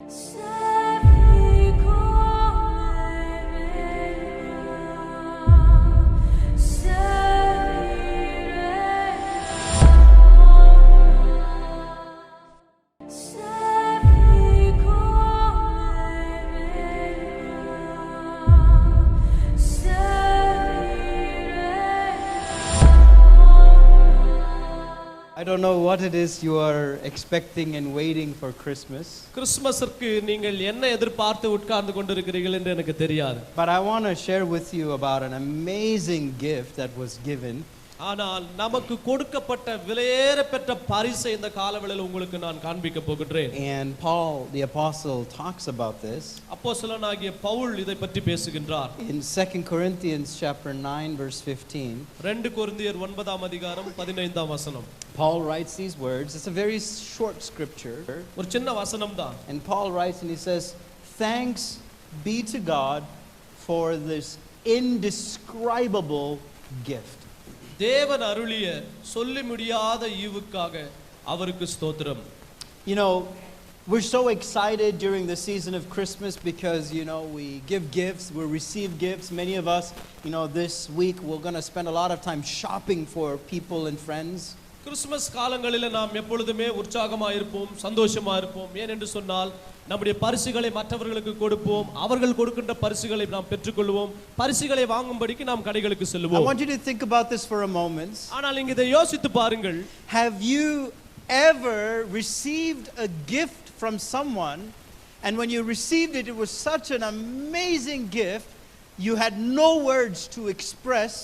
I don't know what it is you are expecting and waiting for Christmas. கிறிஸ்மஸுக்கு நீங்கள் என்ன எதிர்பார்த்து உட்கார்ந்து கொண்டிருக்கிறீர்கள் என்று எனக்கு தெரியாது. But I want to share with you about an amazing gift that was given. ஆனால் நமக்கு கொடுக்கப்பட்ட விலையேறப்பெற்ற பரிசை இந்த காலவேளையில் உங்களுக்கு நான் காண்பிக்க போகிறேன். And Paul the apostle talks about this. அப்போஸ்தலனாகிய பவுல் இதை பற்றி பேசுகின்றார். In 2 Corinthians chapter 9 verse 15. 2 கொரிந்தியர் 9ஆம் அதிகாரம் 15ஆம் வசனம். Paul writes these words. It's a very short scripture. ஒரு சின்ன வசனம் தான். And Paul writes and he says, "Thanks be to God for this indescribable gift." தேவன் அருளிய சொல்லி முடியாத ஈவுக்காக அவருக்கு ஸ்தோத்திரம். You know, we're so excited during the season of Christmas because, you know, we give gifts, we receive gifts. Many of us, you know, this week we're going to spend a lot of time shopping for people and friends. Christmas காலங்களில் நாம் எப்பொழுதுமே உற்சாகமாக இருப்போம், சந்தோஷமா இருப்போம். ஏனென்று சொன்னால் நம்முடைய பரிசுகளை மற்றவர்களுக்கு கொடுப்போம், அவர்கள் கொடுக்கின்ற பரிசுகளை நாம் பெற்றுக்கொள்வோம், பரிசுகளை வாங்கும்படிக்கு நாம் கடைகளுக்கு செல்வோம். I want you to think about this for a moment. ஆனால் நீங்க இதை யோசித்து பாருங்கள். Have you ever received a gift from someone and when you received it, it was such an amazing gift, you had no words to express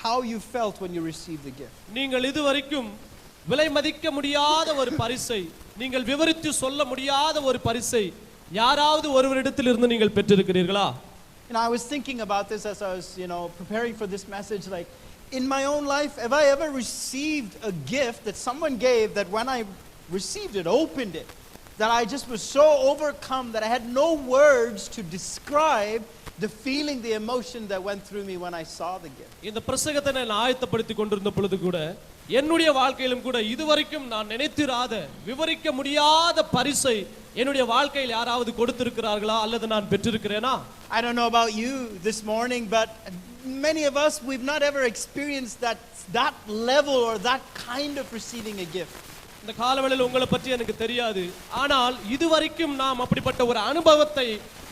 how you felt when you received the gift? நீங்கள் இதுவரைக்கும் விலை மதிக்க முடியாத ஒரு பரிசை, நீங்கள் விவரித்து சொல்ல முடியாத ஒரு பரிசை யாராவது ஒருவரிடத்தில் இருந்து நீங்கள் பெற்றிருக்கிறீர்களா? And I was thinking about this as I was, you know, preparing for this message, like in my own life, have I ever received a gift that someone gave that when I received it, opened it, that I just was so overcome that I had no words to describe the feeling, the emotion that went through me when I saw the gift? இந்த பிரசங்கத்தை நான் ஆயத்தப்படுத்தி கொண்டிருந்த பொழுது கூட என்னுடைய வாழ்க்கையிலும் கூட இதுவரைக்கும் நான் நினைத்திராத விவரிக்க முடியாத பரிசை என்னுடைய வாழ்க்கையில் யாராவது கொடுத்திருக்கிறார்களா அல்லது நான் பெற்றிருக்கிறேனா? I don't know about you this morning, but many of us, we've not ever experienced that level or that kind of receiving a gift. இந்த காலவேளையில் உங்களை பற்றி எனக்கு தெரியாது, ஆனால் இதுவரைக்கும் நாம் அப்படிப்பட்ட ஒரு அனுபவத்தை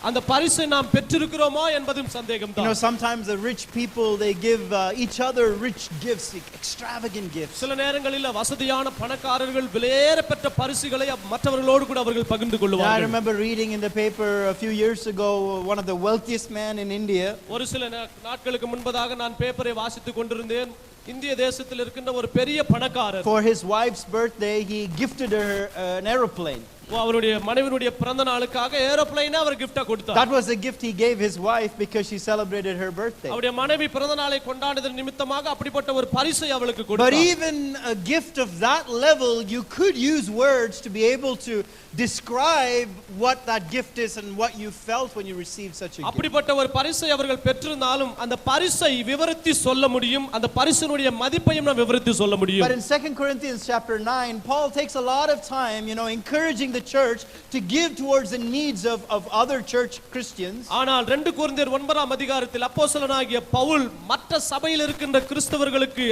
அந்த பரிசை நாம் பெற்றிருக்கிறோமா என்பதும் சந்தேகம்தான். You know, sometimes the rich people, they give each other rich gifts, extravagant gifts. சில நேரங்களில் வசதியான பணக்காரர்கள் விலையேறப்பெற்ற பரிசுகளை மற்றவர்களோடு கூட அவர்கள் பகிர்ந்து கொள்வார்கள். I remember reading in the paper a few years ago, one of the wealthiest men in India. ஒரு சில நாட்களுக்கு முன்பதாக நான் பேப்பரை வாசித்துக் கொண்டிருந்தேன். இந்திய தேசத்தில் இருக்கின்ற ஒரு பெரிய பணக்காரர், for his wife's birthday he gifted her an aeroplane. அவருடைய மனைவியுடைய பிறந்த நாளுக்காக ஏரோப்ளேனை அவர் gift-ஆ கொடுத்தார். That was the gift he gave his wife because she celebrated her birthday. அவருடைய மனைவி பிறந்த நாளை கொண்டாடுவதன் நிமித்தமாக அப்படிப்பட்ட ஒரு பரிசை அவளுக்கு கொடுத்தார். But even a gift of that level, you could use words to be able to describe what that gift is and what you felt when you received such a gift. அப்படிப்பட்ட ஒரு பரிசை அவர்கள் பெற்றிருந்தாலும் அந்த பரிசை விவரித்து சொல்ல முடியும், அந்த பரிசினுடைய மதிப்பையும் நாம் விவரித்து சொல்ல முடியும். But in 2 Corinthians chapter 9, Paul takes a lot of time, you know, encouraging the church to give towards the needs of other church Christians. ஆனால் 2 கொரிந்தியர் 9ஆம் அதிகாரத்தில் அப்போஸ்தலனாகிய பவுல் மற்ற சபையில் இருக்கின்ற கிறிஸ்தவர்களுக்கு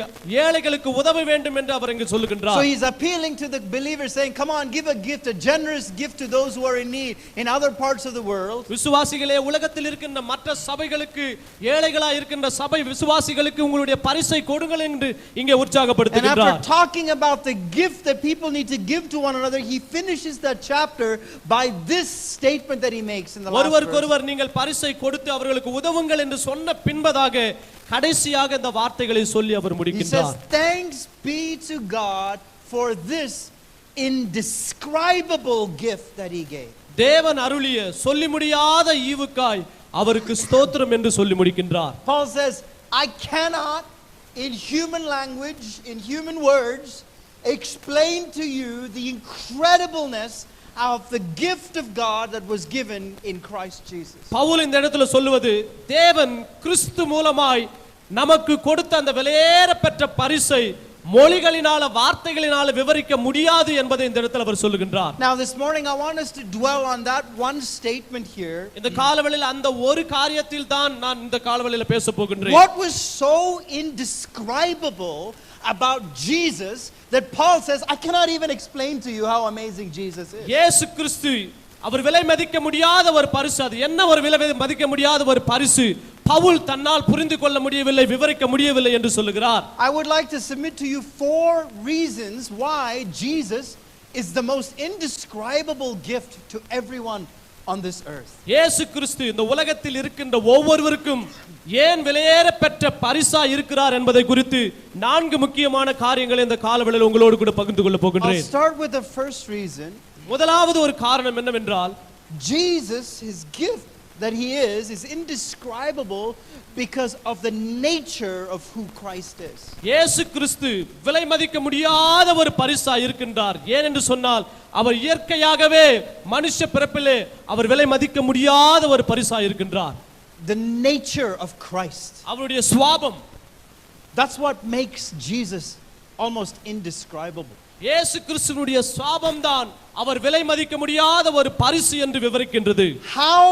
ஏழைகளுக்கு உதவ வேண்டும் என்று அவர் இங்கு சொல்லுகின்றார். So he's appealing to the believers saying, come on, give a gift, a generous gift to those who are in need in other parts of the world. விசுவாசிகளே, உலகத்தில் இருக்கின்ற மற்ற சபைகளுக்கு, ஏழைகளாய் இருக்கின்ற சபை விசுவாசிகளுக்கு உங்களுடைய பரிசை கொடுங்கள் என்று இங்கே உற்சாகப்படுத்துகிறார். And after talking about the gift that people need to give to one another, he finishes that chapter by this statement that he makes in the last verse. ஒருவருக்கொருவர் நீங்கள் பரிசை கொடுத்து அவர்களுக்கு உதவுங்கள் என்று சொன்ன பின்பதாக கடைசியாக இந்த வார்த்தைகளை சொல்லி அவர் முடிக்கின்றார். He says, thanks be to God for this indescribable gift that he gave. தேவன் அருளிய சொல்லி முடியாத ஈவுக்காய் அவருக்கு ஸ்தோத்திரம் என்று சொல்லி முடிக்கின்றார். Paul says, I cannot in human language, in human words, explain to you the incredibleness of the gift of God that was given in Christ Jesus. Pavul இந்த இடத்துல சொல்லுவது, தேவன் கிறிஸ்து மூலமாய் நமக்கு கொடுத்த அந்த விலையேறப்பெற்ற பரிசை மொழிகளினால வார்த்தைகளினால விவரிக்க முடியாது என்பதை இந்த இடத்தில் அவர் சொல்லுகின்றார். Now this morning I want us to dwell on that one statement here. இந்த காலவெளியில் அந்த ஒரு காரியத்தில் தான் நான் இந்த காலவெளியில் பேச போகின்றேன். What was so indescribable about Jesus that Paul says I cannot even explain to you how amazing Jesus is. இயேசு கிறிஸ்து அவர் விலை மதிக்க முடியாத ஒரு பரிசு. அது என்ன ஒரு விலை மதிக்க முடியாத ஒரு பரிசு பவுல் தன்னால் புரிந்து கொள்ள முடியவில்லை, விவரிக்க முடியவில்லை என்று சொல்லுகிறார். I would like to submit to you 4 reasons why Jesus is the most indescribable gift to everyone on this earth. இயேசு கிறிஸ்து இந்த உலகத்தில் இருக்கின்ற ஒவ்வொருவருக்கும் ஏன் விலையேற பெற்ற பரிசா இருக்கிறார் என்பதை குறித்து 4 முக்கியமான காரியங்களை இந்த காலவெளியில் உங்களோடு கூட பகிர்ந்து கொள்ள போகின்றேன். I'll start with the first reason. முதலாவது ஒரு காரணம் என்னவென்றால் Jesus, his gift that he is indescribable because of the nature of who Christ is. இயேசு கிறிஸ்து விலை மதிக்க முடியாத ஒரு பரிசா இருக்கின்றார். ஏன் என்று சொன்னால் அவர் இயற்கையாகவே மனுஷ பிறப்பிலே அவர் விலை மதிக்க முடியாத ஒரு பரிசா இருக்கின்றார். The nature of Christ. அவருடைய சுபாவம். That's what makes Jesus almost indescribable. இயேசு கிறிஸ்துவினுடைய சுபாவம் தான் அவர் விலை மதிக்க முடியாத ஒரு பரிசு என்று விவரிக்கின்றது. How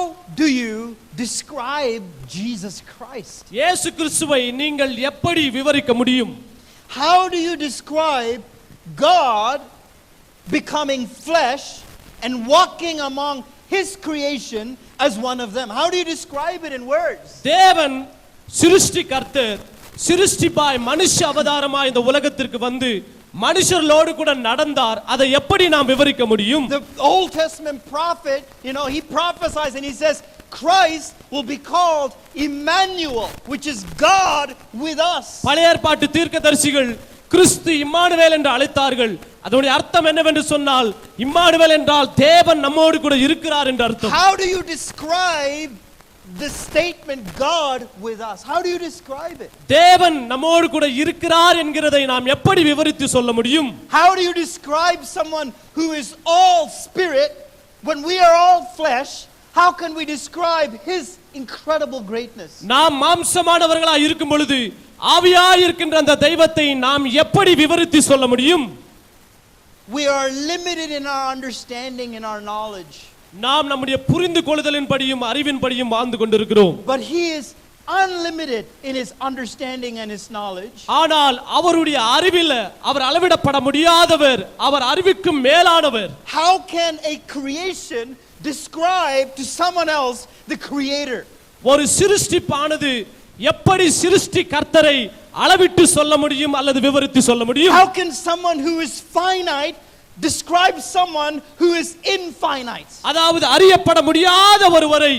do you describe Jesus Christ? இயேசு கிறிஸ்துவை நீங்கள் எப்படி விவரிக்க முடியும்? How do you describe God becoming flesh and walking among his creation as one of them? How do you describe it in words? தேவன் சிருஷ்டிகர்த்தர் சிருஷ்டிப்பாய் மனுஷ அவதாரமாய் இந்த உலகத்திற்கு வந்து மனுஷர்களோடு கூட நடந்தார். அதை எப்படி நாம் விவரிக்க முடியும்? The Old Testament prophet, he prophesies and he says Christ will be called Emmanuel, which is God with us. பழைய ஏற்பாட்டு தீர்க்கதரிசிகள் கிறிஸ்து இம்மானுவேல் என்று அழைத்தார்கள். அதனுடைய அர்த்தம் என்னவென்று சொன்னால் இம்மானுவேல் என்றால் தேவன் நம்மோடு கூட இருக்கிறார் என்று அர்த்தம். How do you describe the statement God with us? How do you describe it? தேவன் நம்மோடு கூட இருக்கிறார் என்கிறதை நாம் எப்படி விவரித்து சொல்ல முடியும்? How do you describe someone who is all spirit when we are all flesh? How can we describe his incredible greatness? நாம் மாம்சமானவர்களாய் இருக்கும் பொழுது ஆவியாய் இருக்கின்ற அந்த தெய்வத்தை நாம் எப்படி விவரித்து சொல்ல முடியும்? We are limited in our understanding and our knowledge. நாம் நம்முடைய புரிந்து கொள்ளுதலின்படியும் அறிவின்படியும் வாழ்ந்து கொண்டிருக்கிறோம். But he is unlimited in his understanding and his knowledge. ஆனால் அவருடைய அறிவில் அவர் அளவிடப்பட முடியாதவர், அவர் அறிவுக்கு மேலானவர். How can a creation describe to someone else the creator? ஒரு சிருஷ்டிப்பானது எப்படி சிருஷ்டி கர்த்தரை அளவிட்டு சொல்ல முடியும் அல்லது விவரித்து சொல்ல முடியும்? How can someone who is finite describe someone who is infinite? அதாவது அறியப்பட முடியாத ஒருவரை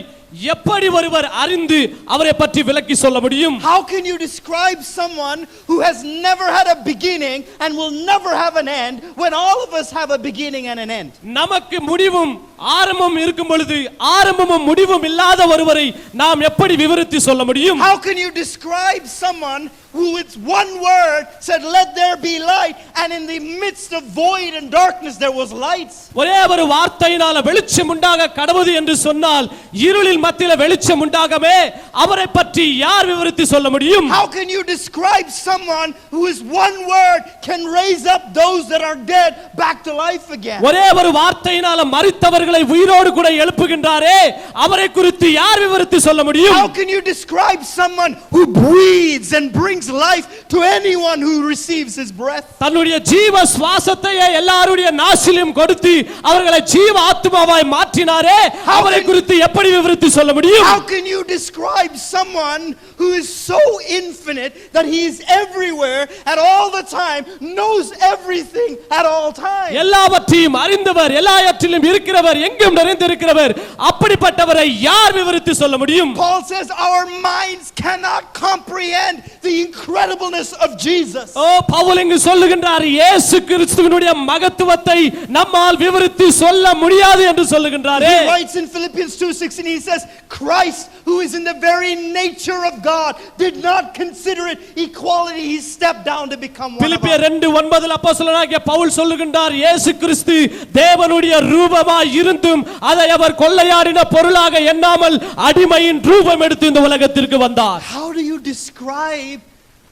எப்படி ஒருவர் அறிந்து அவரை பற்றி விளக்கி சொல்ல முடியும்? How can you describe someone who has never had a beginning and will never have an end when all of us have a beginning and an end? நமக்கு முடிவும் ஆரம்பமும் இருக்கும் பொழுது ஆரம்பமும் முடிவும் இல்லாத ஒருவரை நாம் எப்படி விவரித்து சொல்ல முடியும்? How can you describe someone who with one word said let there be light and in the midst of void and darkness there was light? ஒரே ஒரு வார்த்தையினால வெளிச்சம் உண்டாக கடவுது என்று சொன்னால் இருளில் மத்தியில வெளிச்சம் உண்டாகவே அவரை பற்றி யார் விவரித்து சொல்ல முடியும்? How can you describe someone who is one word can raise up those that are dead back to life again? ஒரே ஒரு வார்த்தையினால மரித்தவர்களை உயிரோடு கூட எழுப்புகின்றாரே அவரை குறித்து யார் விவரித்து சொல்ல முடியும்? How can you describe someone who breathes and brings life to anyone who receives his breath? தன்னுடைய ஜீவ சுவாசத்தை எல்லாருடைய நாசிலும் கொடுத்து அவர்களை ஜீவ ஆத்மாவாய் மாற்றினாரே அவரை குறித்து எப்படி விவரித்து சொல்ல முடியும்? How can you describe someone who is so infinite that he is everywhere at all the time, knows everything at all times? எல்லாவற்றையும் அறிந்தவர், எல்லாவற்றிலும் இருக்கிறவர், எங்கும் நிறைந்திருக்கிறவர், அப்படிப்பட்டவரை யார் விவரித்து சொல்ல முடியும்? Paul says our minds cannot comprehend the incredibleness of Jesus. Pavul இங்கு சொல்லுகின்றார் இயேசு கிறிஸ்துவினுடைய மகத்துவத்தை நம்மால் விவரித்து சொல்ல முடியாது என்று சொல்லுகின்றாரே. He writes in Philippians 2:16 he says Christ who is in the very nature of God did not consider it equality, he stepped down to become one of us. பிலிப்பியர் 2:9 அப்போஸ்தலனாகிய பவுல் சொல்லுகின்றார் இயேசு கிறிஸ்து தேவனுடைய ரூபமாய் இருந்தும் அதை அவர் கொள்ளையாடின பொருளாக எண்ணாமல் அடிமையின் ரூபம் எடுத்து இந்த உலகத்திற்கு வந்தார். How do you describe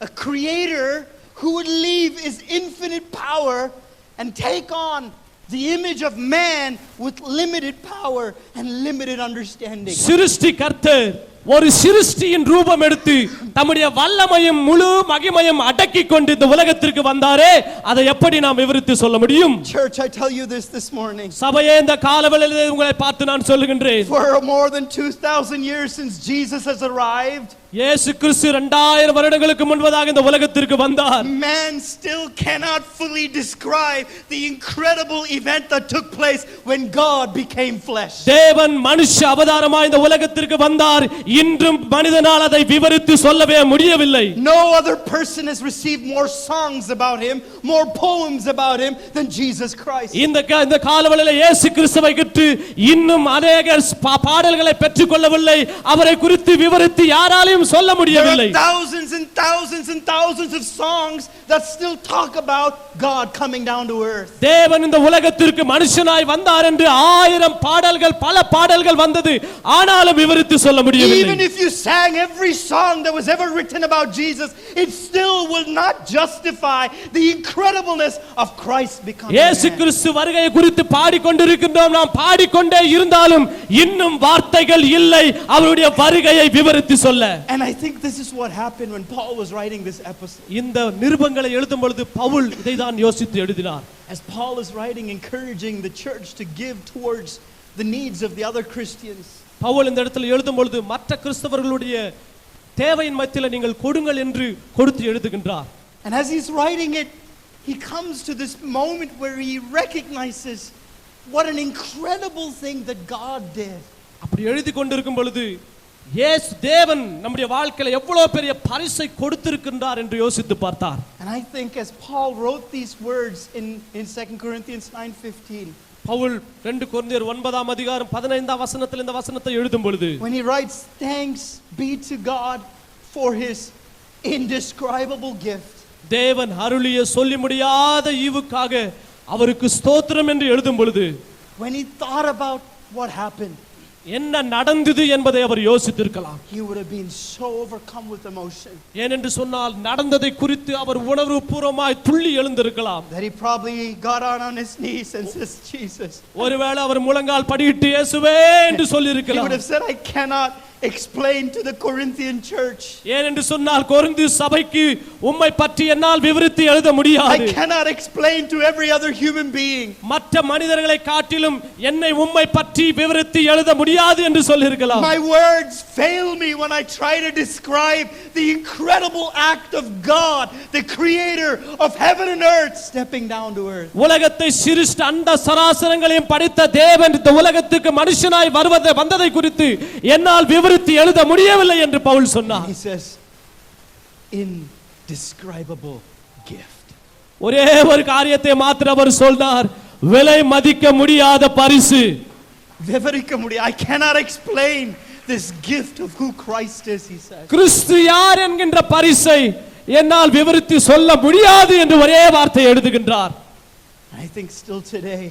a creator who would leave his infinite power and take on the image of man with limited power and limited understanding. சிருஷ்டி கர்த்தர் ஒரு சிருஷ்டியின் ரூபம் எடுத்து தம்முடைய வல்லமையும் முழு மகிமையும் அடக்கி கொண்டு இந்த உலகத்திற்கு வந்தாரே, அதை எப்படி நாம் விவரித்து சொல்ல முடியும்? Church, I tell you this morning. சபையே, இந்த காலவெளியில் உங்களை பார்த்து நான் சொல்லுகின்றேன், For more than 2000 years since Jesus has arrived, இயேசு கிறிஸ்து 2000 வருடங்களுக்கு முன்பதாக இந்த உலகத்திற்கு வந்தார். Man still cannot fully describe the incredible event that took place when God became flesh. தேவன் மனுஷ அவதாரமாய் இந்த உலகத்திற்கு வந்தார். இன்றும் மனிதனால் அதை விவரித்து சொல்லவே முடியவில்லை. No other person has received more songs about him, more poems about him than Jesus Christ. இந்த காலவெளியில் இயேசு கிறிஸ்துவை குறித்து இன்னும் அநேகர் பாடல்களை பெற்றுக்கொள்ளவில்லை. அவரை குறித்து விவரித்து யாராலையும் சொல்ல முடியவில்லை. There are thousands and thousands and thousands of songs that still talk about God coming down to earth. தேவன் இந்த உலகத்திற்கு மனுஷனாய் வந்தார் என்று 1000 பாடல்கள், பல பாடல்கள் வந்தது. ஆனாலும் விவரித்து சொல்ல முடியவில்லை. Even if you sang every song that was ever written about Jesus, it still will not justify the incredibleness of Christ becoming man. இயேசு கிறிஸ்து வருகையை குறித்து பாடிக்கொண்டிருக்கின்றோம். நாம் பாடிக்கொண்டே இருந்தாலும் இன்னும் வார்த்தைகள் இல்லை அவருடைய வருகையை விவரித்து சொல்ல. And I think this is what happened when Paul was writing this epistle. இந்த நிருபங்களை எழுதும் பொழுது பவுல் இதை தான் யோசித்து எழுதினார். As Paul is writing, encouraging the church to give towards the needs of the other Christians. Pavul இந்த இடத்துல எழுதும் பொழுது மற்ற கிறிஸ்தவர்களுடைய தேவையின் மத்தியில் நீங்கள் கொடுங்கள் என்று கொடுத்து எழுதுகின்றார். And as he's writing it, he comes to this moment where he recognizes what an incredible thing that God did. அப்படி எழுதி கொண்டிருக்கும் பொழுது இயேசு தேவன் நம்முடைய வாழ்க்கையில எவ்வளவு பெரிய பரிசை கொடுத்திருக்கின்றார் என்று யோசித்து பார்த்தார். And I think as Paul wrote these words in 2 Corinthians 9:15, Pavul 2 கொரிந்தியர் 9ஆம் அதிகாரம் 15ஆம் வசனத்தில் இந்த வசனத்தை எழுதும் பொழுது, when he writes, thanks be to God for his indescribable gift. தேவன் அருளிய சொல்லி முடியாத ஈவுக்காக அவருக்கு ஸ்தோத்திரம் என்று எழுதும் பொழுது, when he thought about what happened, என்ன நடந்தது என்பதை அவர் யோசித்திருக்கலாம். he would have been so overcome with emotion ஏனென்று சொன்னால் நடந்ததை குறித்து அவர் உணர்வுபூர்வமாய் துள்ளி எழுந்திருக்கலாம். that he probably got on his knees and says, Jesus. ஒருவேளை அவர் முழங்கால் படியிட்டு இயேசுவே என்று சொல்லி He would இருக்கலாம். have said, I cannot explain to the Corinthian church. ஏனென்று சொன்னால் கொரிந்து சபைக்கு உம்மை பற்றி என்னால் விவரித்து எழுத I முடியாது. cannot explain to every other human being. மற்ற மனிதர்களை காட்டிலும் என்னை உம்மை பற்றி விவரித்து எழுத முடியாது என்று சொல்லியிருக்கலாம். My words fail me when I try to describe the incredible act of God, the creator of heaven and earth, stepping down to earth. உலகத்தை சிருஷ்ட அண்ட சராசரங்களையும் படைத்த தேவன் இந்த உலகத்துக்கு மனுஷனாய் வந்ததை குறித்து என்னால் விவரித்து எழுத முடியவில்லை என்று பவுல் சொன்னார். He says, indescribable gift. ஒரே ஒரு காரியத்தை மாத்திரம் அவர் சொன்னார், விலை மதிக்க முடியாத பரிசு. I cannot explain this gift of who Christ is, he says. கிறிஸ்து யார் என்கின்ற பரிசை என்னால் விவரித்து சொல்ல முடியாது என்று ஒரே வார்த்தை எழுதுகின்றார். I think still today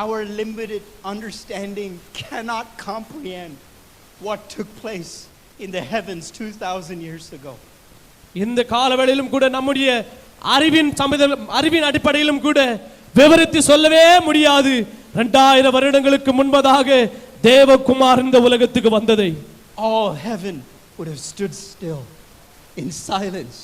our limited understanding cannot comprehend what took place in the heavens 2000 years ago. இந்த காலவெளியிலும் கூட நம்முடைய அறிவின் அடிப்படையிலும் கூட விவரித்து சொல்லவே முடியாது 2000 வருடங்களுக்கு முன்பதாக தேவகுமார் இந்த உலகத்துக்கு வந்ததை. All heaven would have stood still in silence,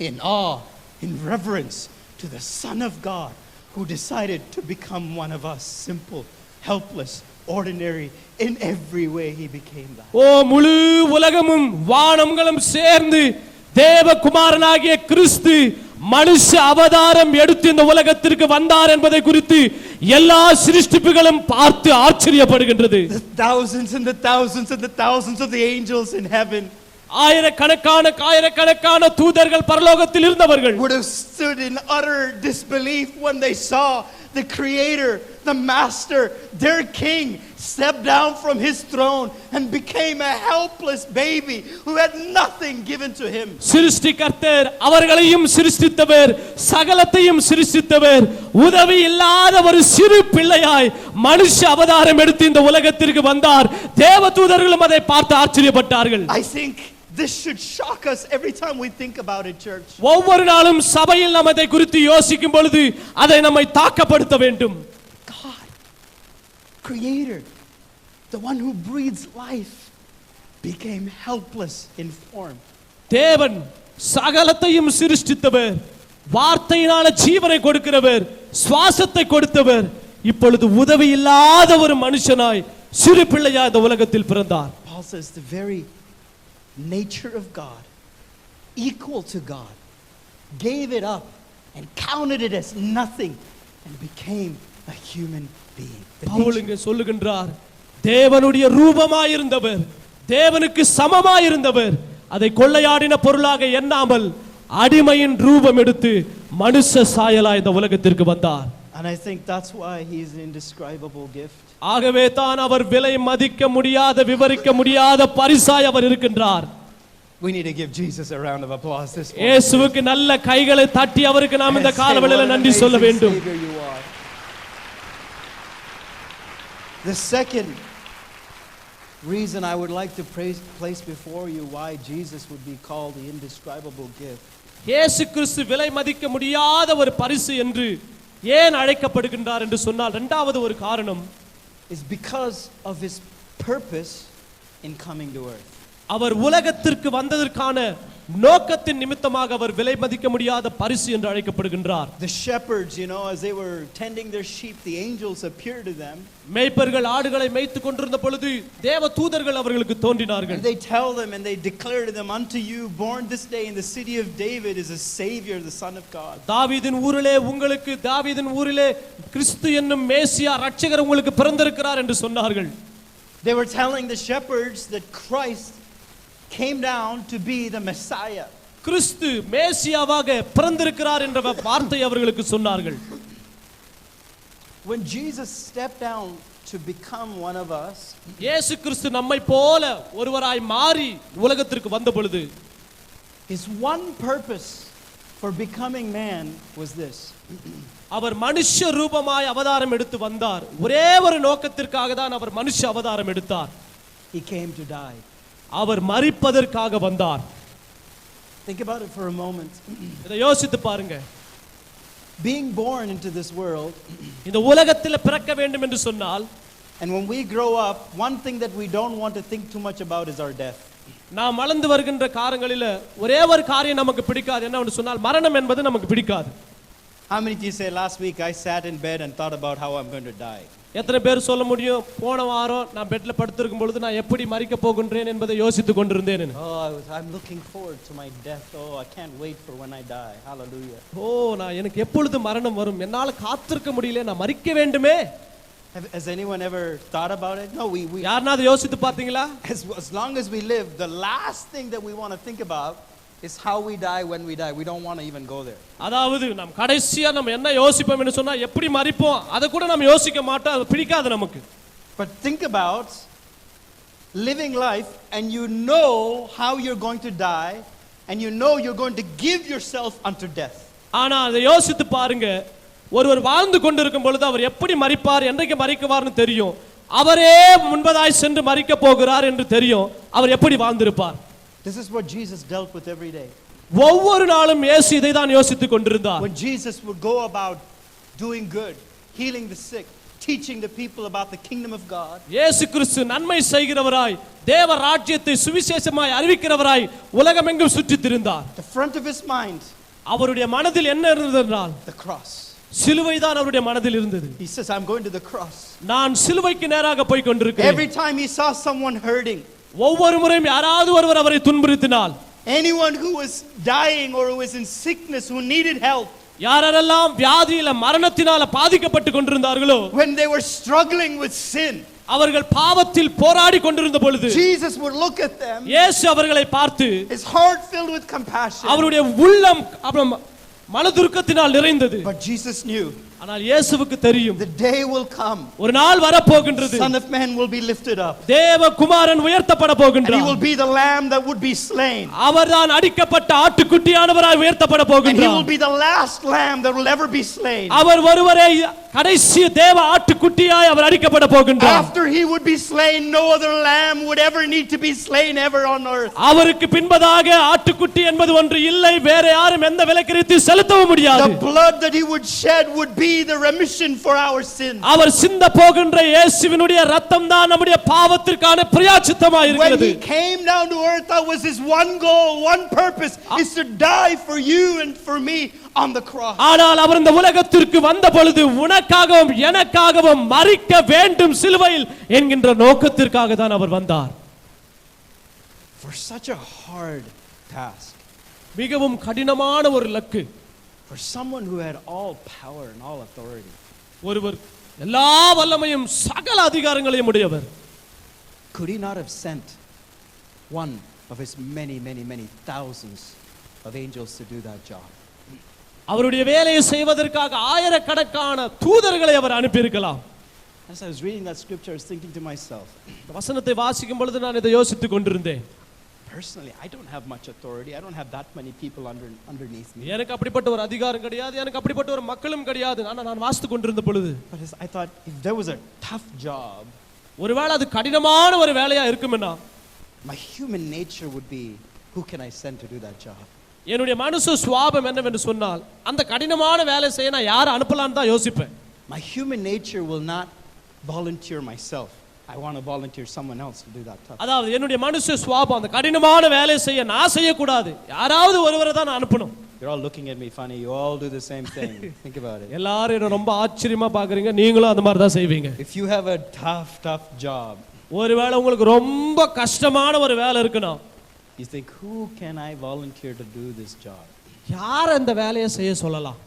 in awe, in reverence to the Son of God who decided to become one of us, simple, helpless, ordinary. In every way he became that. ஓ முழு உலகமும் வானங்களும் சேர்ந்து தேவகுமாரனாகிய கிறிஸ்து மனுஷ அவதாரம் எடுத்து இந்த உலகத்திற்கு வந்தார் என்பதை குறித்து எல்லா சிருஷ்டிப்புகளும் பார்த்து ஆச்சரியப்படுகின்றது. The thousands and the thousands and the thousands of the angels in heaven, ஆயிரக்கணக்கான தூதர்கள் பரலோகத்தில் இருந்தவர்கள் would have stood in utter disbelief when they saw the creator, the master, their king step down from his throne and became a helpless baby who had nothing given to him. சிருஷ்டிகர்த்தர் அவர்களையும் சிருஷ்டித்தவர், சகலத்தையும் சிருஷ்டித்தவர், உதவி இல்லாத ஒரு சிறு பிள்ளையாய் மனுஷ அவதாரம் எடுத்து இந்த உலகத்திற்கு வந்தார். தேவதூதர்களும் அதை பார்த்து ஆச்சரியப்பட்டார்கள். I think This should shock us every time we think about it, church. ஒவ்வொரு நாளும் சபையில் நாம் அதை குறித்து யோசிக்கும் பொழுது அதை நம்மை தாக்கப்படுத்த வேண்டும். God, creator, the one who breathes life, became helpless in form. தேவன் சகலத்தையும் சிருஷ்டித்தவர், வார்த்தையினால ஜீவனை கொடுக்கிறவர், சுவாசத்தை கொடுத்தவர், இப்பொழுது உதவி இல்லாத ஒரு மனுஷனாய் சிறு பிள்ளையாய் இந்த உலகத்தில் பிறந்தார். Paul says the very nature of God, equal to God, gave it up and counted it as nothing and became a human being. Pavul இங்கே சொல்லுகின்றார், தேவனுடைய ரூபமாயிருந்தவர், தேவனுக்கு சமமாயிருந்தவர், அதை கொள்ளையாடின பொருளாக எண்ணாமல் அடிமையின் ரூபம் எடுத்து மனுஷ சாயலாய் இந்த உலகத்திற்கு வந்தார். And I think that's why he is an indescribable gift. ஆகவே தான் அவர் விலை மதிக்க முடியாத, விவரிக்க முடியாத பரிசாய் அவர் இருக்கின்றார். We need to give Jesus a round of applause this morning. இயேசுவுக்கு நல்ல கைகளை தட்டி அவருக்கு நாம் இந்த காலவேளையில் நன்றி சொல்ல வேண்டும். The second reason I would like to place before you why Jesus would be called the indescribable gift. இயேசு கிறிஸ்து விலை மதிக்க முடியாத ஒரு பரிசு என்று ஏன் அழைக்கப்படுகின்றார் என்று சொன்னால் இரண்டாவது ஒரு காரணம் is because of his purpose in coming to earth. அவர் உலகத்திற்கு வந்ததற்கான நோக்கத்தின் நிமித்தமாக அவர் விலை மதிக்க முடியாத பரிசு என்று அழைக்கப்படுகின்றார். The shepherds, as they were tending their sheep, the angels appeared to them. மேய்ப்பர்கள் ஆடுகளை மேய்த்துக் கொண்டிருந்த பொழுது தேவ தூதர்கள் அவர்களுக்கு தோன்றினார்கள். And they tell them and they declare to them, unto you born this day in the city of David is a savior, the son of God. தாவீதின் ஊரிலே உங்களுக்கு, தாவீதின் ஊரிலே கிறிஸ்து என்னும் மேசியா இரட்சகர் உங்களுக்கு பிறந்திருக்கிறார் என்று சொன்னார்கள். They were telling the shepherds that Christ came down to be the Messiah. கிறிஸ்து மேசியாவாக பிறந்திருக்கிறார் என்ற வார்த்தை அவர்களுக்கு சொன்னார்கள். When Jesus stepped down to become one of us, இயேசு கிறிஸ்து நம்மை போல ஒருவராய் மாறி உலகத்திற்கு வந்த பொழுது his one purpose for becoming man was this. அவர் மனுஷ ரூபமாய் அவதாரம் எடுத்து வந்தார். ஒரே ஒரு நோக்கத்திற்காக தான் அவர் மனுஷ அவதாரம் எடுத்தார். He came to die. அவர் மரிப்பதற்காக வந்தார். Think about it for a moment. இதை யோசித்து பாருங்க. Being born into this world, இந்த உலகத்தில் பிறக்க வேண்டும் என்று சொன்னால், and when we grow up, one thing that we don't want to think too much about is our death. நாம் வளர்ந்து வருகின்ற காலங்களில் ஒரே ஒரு காரியம் நமக்கு பிடிக்காது, என்னவென்று சொன்னால் மரணம் என்பது நமக்கு பிடிக்காது. How many of you say last week I sat in bed and thought about how I'm going to die? எத்தனை பேர் சொல்ல முடியும், போன வாரம் நான் பெட்ல படுத்திருக்கும் பொழுது நான் எப்படி மரிக்க போகின்றேன் என்பதை யோசித்துக் கொண்டிருந்தேன். I'm looking forward to my death. I can't wait for when I die. Hallelujah. நான் எனக்கு எப்பொழுது மரணம் வரும், என்னால காத்திருக்க முடியல, நான் மரிக்க வேண்டுமே. Has anyone ever thought about it? No, we யாருனாவது யோசித்து பார்த்தீங்களா? As long as we live, the last thing that we want to think about is how we die when we die. We don't want to even go there. அதாவது நாம் கடைசியா நம்ம என்ன யோசிப்போம் என்று சொன்னா எப்படி மரிப்போம் அதை கூட நம்ம யோசிக்க மாட்டோம், அது பிடிக்காது நமக்கு. But think about living life and you know how you're going to die and you know you're going to give yourself unto death. ஆனா அதை யோசித்து பாருங்க, ஒருவர் வாழ்ந்து கொண்டிருக்கும் பொழுது அவர் எப்படி மரிப்பார், என்றைக்கு மரிக்குவார்னு தெரியும், அவரே முன்பதாய் சென்று மரிக்க போகிறார் என்று தெரியும், அவர் எப்படி வாழ்ந்திருப்பார். This is what Jesus dealt with every day. ஒவ்வொரு நாளும் இயேசு இதை தான் யோசித்துக் கொண்டிருந்தார். When Jesus would go about doing good, healing the sick, teaching the people about the kingdom of God. இயேசு கிறிஸ்து நன்மை செய்கிறவராய், தேவ ராஜ்யத்தை சுவிசேஷமாய் அறிவிக்கிறவராய் உலகமெங்கும் சுற்றித் திரிந்தார். The front of his mind, அவருடைய மனதில் என்ன இருந்ததென்றால் the cross. சிலுவை தான் அவருடைய மனதில் இருந்தது. He says, I'm going to the cross. நான் சிலுவைக்கு நேராக போய் கொண்டிருக்கிறேன். Every time he saw someone hurting, ஒவ்வொரு முறையும் யாராவது ஒருவர் அவரை துன்புறுத்தினால், anyone who was dying or who was in sickness, who needed help, யாரெல்லாம் வியாதியில மரணத்தினால பாதிக்கப்பட்டு கொண்டிருந்தார்களோ, when they were struggling with sin, அவர்கள் பாவத்தில் போராடி கொண்டிருந்த பொழுது Jesus would look at them, இயேசு அவர்களை பார்த்து, his heart filled with compassion. அவருடைய உள்ளம் மனதுருக்கத்தினால் நிறைந்தது. But Jesus knew ஆனால் இயேசுவுக்கு தெரியும் the day will come, ஒரு நாள் வரப்போகின்றது, Son of Man will be lifted up, தேவகுமாரன் உயர்த்தப்பட and he போகின்றார். will be the lamb that would be slain, அவர்தான் அடிக்கப்பட்ட ஆட்டுக்குட்டியானவராய் உயர்த்தப்பட and he will போகின்றார். be the last lamb that will ever be slain. அவர் ஒருவரே கடைசி தேவ ஆட்டுக்குட்டியாய் அவர் அடிக்கப்பட போகின்றார். After he would be slain, no other lamb would ever need to be slain ever on earth. அவருக்கு பின்பதாக ஆட்டுக்குட்டி என்பது ஒன்று இல்லை, வேற யாரும் எந்த விலைக்கிரயத்தை செலுத்தவும் முடியாது. The blood that he would shed would be the remission for our sins. அவர் சிந்த போகின்ற இயேசுவினுடைய இரத்தம் தான் நம்முடைய பாவத்திற்கான பிராயச்சித்தமாய் When இருக்கிறது. he came down to earth, that was his one goal, one purpose, is to die for you and for me on the cross. ஆனால் அவர் இந்த உலகத்திற்கு வந்த பொழுது உனக்காகவும் எனக்காகவும் மரிக்க வேண்டும் சிலுவையில் என்கின்ற நோக்கத்திற்காக தான் அவர் வந்தார். For such a hard task, மிகவும் கடினமான ஒரு இலக்கு. for someone who had all power and all authority, ஒருவர் எல்லா வல்லமையும் சகல அதிகாரங்களையும் உடையவர். could he not have sent one of his many thousands of angels to do that job? அவருடைய வேலையை செய்வதற்காக ஆயிரக்கணக்கான தூதர்களை அவர் அனுப்பியிருக்கலாம். As I was reading that scripture, I was thinking to myself, வசனத்தை வாசிக்கும் பொழுது நான் இதை யோசித்துக் கொண்டிருந்தேன். personally, I don't have much authority. I don't have that many people underneath me. எனக்கு அப்படிப்பட்ட ஒரு அதிகாரம் கிடையாது, எனக்கு அப்படிப்பட்ட ஒரு மக்களும் கிடையாது. ஆனால் நான் வாசித்துக் கொண்டிருந்த பொழுது But I thought, if there was a tough job, ஒருவேளை அது கடினமான ஒரு வேலையா இருக்கும்னா my human nature would be, who can I send to do that job? என்னுடைய மனுஷ சுவாபம் என்னவென்று சொன்னால் அந்த கடினமான வேலை செய்ய நான் யாரை அனுப்பலாம்னு தான் யோசிப்பேன். My human nature will not volunteer myself. I want to volunteer someone else to do that tough. அதாவது என்னுடைய மனுஷ சுவாபம் அந்த கடினமான வேலை செய்ய நான் செய்யக்கூடாது, யாராவது ஒருவரை தான் நான் அனுப்பணும். You're all looking at me funny. You all do the same thing. Think about it. எல்லாரும் என்ன ரொம்ப ஆச்சரியமா பாக்குறீங்க, நீங்களும் அந்த மாதிரி தான் செய்வீங்க. If you have a tough job, ஒருவேளை உங்களுக்கு ரொம்ப கஷ்டமான ஒரு வேலை இருக்குன்னா you think, who can I volunteer to do this job? யார் அந்த வேலையை செய்ய சொல்லலாம்?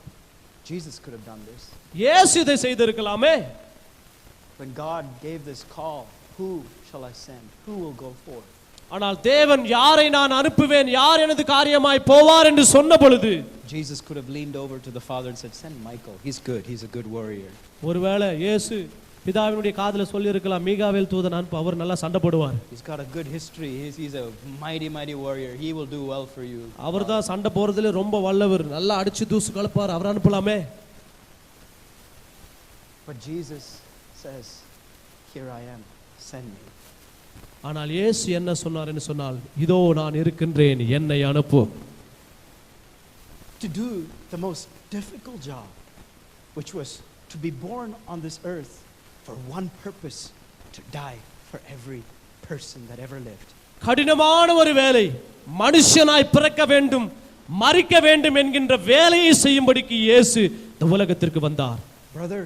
Jesus could have done this. இயேசு இதை செய்திருக்கலாமே. When God gave this call, who shall I send? Who will go forth? ஆனால் தேவன் யாரை நான் அனுப்புவேன், யார் எனது காரியமாய் போவார் என்று சொன்ன பொழுது Jesus could have leaned over to the Father and said, send Michael. He's good. He's a good warrior. ஒருவேளை இயேசு பிதாவினுடைய காதுல சொல்லி இருக்கலாம், மீகாவேல் தூதன் அனுப்பு, அவர் நல்லா சண்டை போடுவார், He's got a good history. He's a mighty warrior. He will do well for you. அவர்தான் சண்டை போறதுல ரொம்ப வல்லவர், நல்லா அடிச்சு தூசு கலப்பார், அவர் அனுப்பலாமே. But Jesus says, here I am. Send me. ஆனால் இயேசு என்ன சொன்னார் என்று சொன்னால், இதோ நான் இருக்கின்றேன், என்னை அனுப்பு. To do the most difficult job, which was to be born on this earth for one purpose, to die for every person that ever lived. கடினமான ஒரு வேலை, மனுஷனாய் பிறக்க வேண்டும், மரிக்க வேண்டும் என்கின்ற வேலையை செய்யும்படிக்கு இயேசு இந்த உலகத்திற்கு வந்தார். Brother,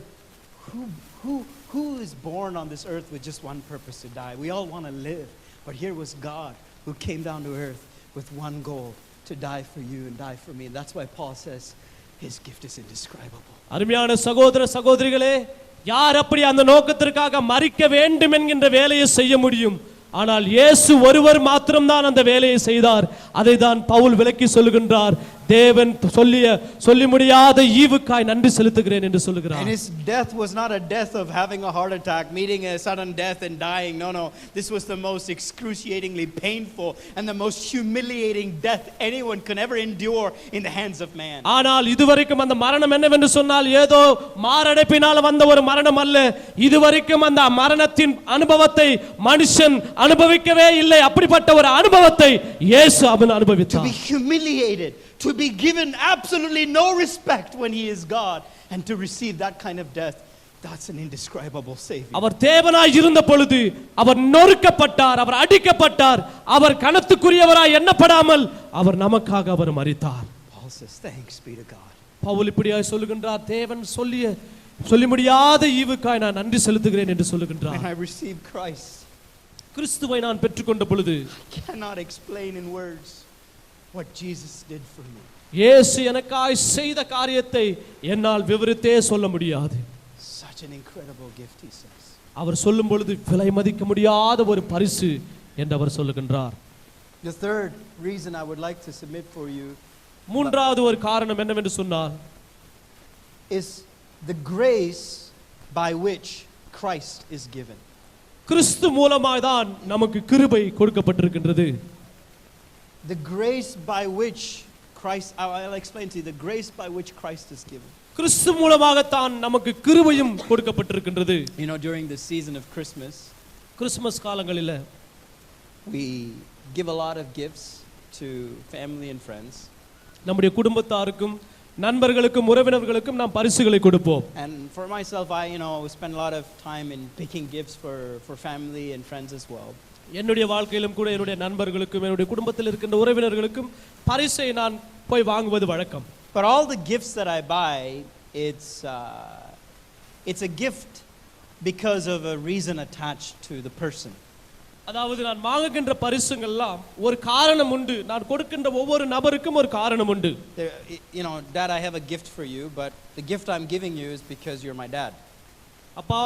who is born on this earth with just one purpose, to die? We all want to live, but here was God who came down to earth with one goal, to die for you and die for me. And that's why Paul says his gift is indescribable. அருமையான சகோதர சகோதரிகளே, யார் அப்படி அந்த நோக்கத்திற்காக மரிக்க வேண்டும் என்கின்ற வேலையை செய்ய முடியும்? ஆனால் இயேசு ஒருவர் மாத்திரம்தான் அந்த வேலையை செய்தார். அதை தான் பவுல் விளக்கி சொல்லுகின்றார், தேவன் சொல்லி முடியாத ஈவுக்காய் நன்றி செலுத்துகிறேன் என்று சொல்லுகிறார். And his death was not a death of having a heart attack, meeting a sudden death and dying. No. This was the most excruciatingly painful and the most humiliating death anyone can ever endure in the hands of man. ஆனால் இதுவரைக்கும் அந்த மரணம் என்னவென்று சொன்னால் ஏதோ மாரடைப்பினால் வந்த ஒரு மரணம் அல்ல. இதுவரைக்கும் அந்த மரணத்தின் அனுபவத்தை மனுஷன் அனுபவிக்கவே இல்லை. அப்படிப்பட்ட ஒரு அனுபவத்தை இயேசு அவன் அனுபவித்தார். To be humiliated, to be given absolutely no respect when he is God, and to receive that kind of death, that's an indescribable savior. அவர் தேவனாய் இருந்த பொழுது அவர் நொறுக்கப்பட்டார், அவர் அடிக்கப்பட்டார், அவர் கனத்துக்குரியவராய் எண்ணப்படாமல் அவர் நமக்காக அவர் மரித்தார். Paul says, thanks be to God. Pavul இப்படியாய் சொல்லுகின்றார், தேவன் சொல்லி முடியாத ஈவுக்காய் நான் நன்றி செலுத்துகிறேன் என்று சொல்லுகின்றார். When I received Christ, கிறிஸ்துவை நான் பெற்றுக்கொண்ட பொழுது I cannot explain in words what Jesus did for me. இயேசு எனக்காய் செய்த காரியத்தை என்னால் விவரித்தே சொல்ல முடியாது. Such an incredible gift, he says. அவர் சொல்லும் பொழுது விலை மதிக்க முடியாத ஒரு பரிசு என்று அவர் சொல்லுகின்றார். The third reason I would like to submit for you மூன்றாவது ஒரு காரணம் என்னவென்று சொன்னால், is the grace by which Christ is given. கிறிஸ்து மூலமாய் தான் நமக்கு கிருபை கொடுக்கப்பட்டிருக்கின்றது. The grace by which Christ, I'll explain to you, the grace by which Christ is given. கிறிஸ்து மூலமாகத்தான் நமக்கு கிருபையும் கொடுக்கப்பட்டிருக்கின்றது. You know, during the season of Christmas, Christmas காலங்களில we give a lot of gifts to family and friends. நம்முடைய குடும்பத்தாருக்கும் நண்பர்களுக்கும் உறவினர்களுக்கும் நாம் பரிசுகளை கொடுப்போம். And for myself, I spend a lot of time in picking gifts for family and friends as well. என்னுடைய வாழ்க்கையிலும் கூட என்னுடைய நண்பர்களுக்கும் என்னுடைய குடும்பத்தில் இருக்கின்ற உறவினர்களுக்கும் பரிசை நான் போய் வாங்குவது வழக்கம். But all the gifts that I buy, it's a gift because of a reason attached to the person. அதாவது நான் வாங்குகின்ற பரிசுங்கள்லாம் ஒரு காரணம் உண்டு. நான் கொடுக்கின்ற ஒவ்வொரு நபருக்கும் ஒரு காரணம் உண்டு. Dad, I have a gift for you, but the gift I'm giving you is because you're my dad. அப்பா,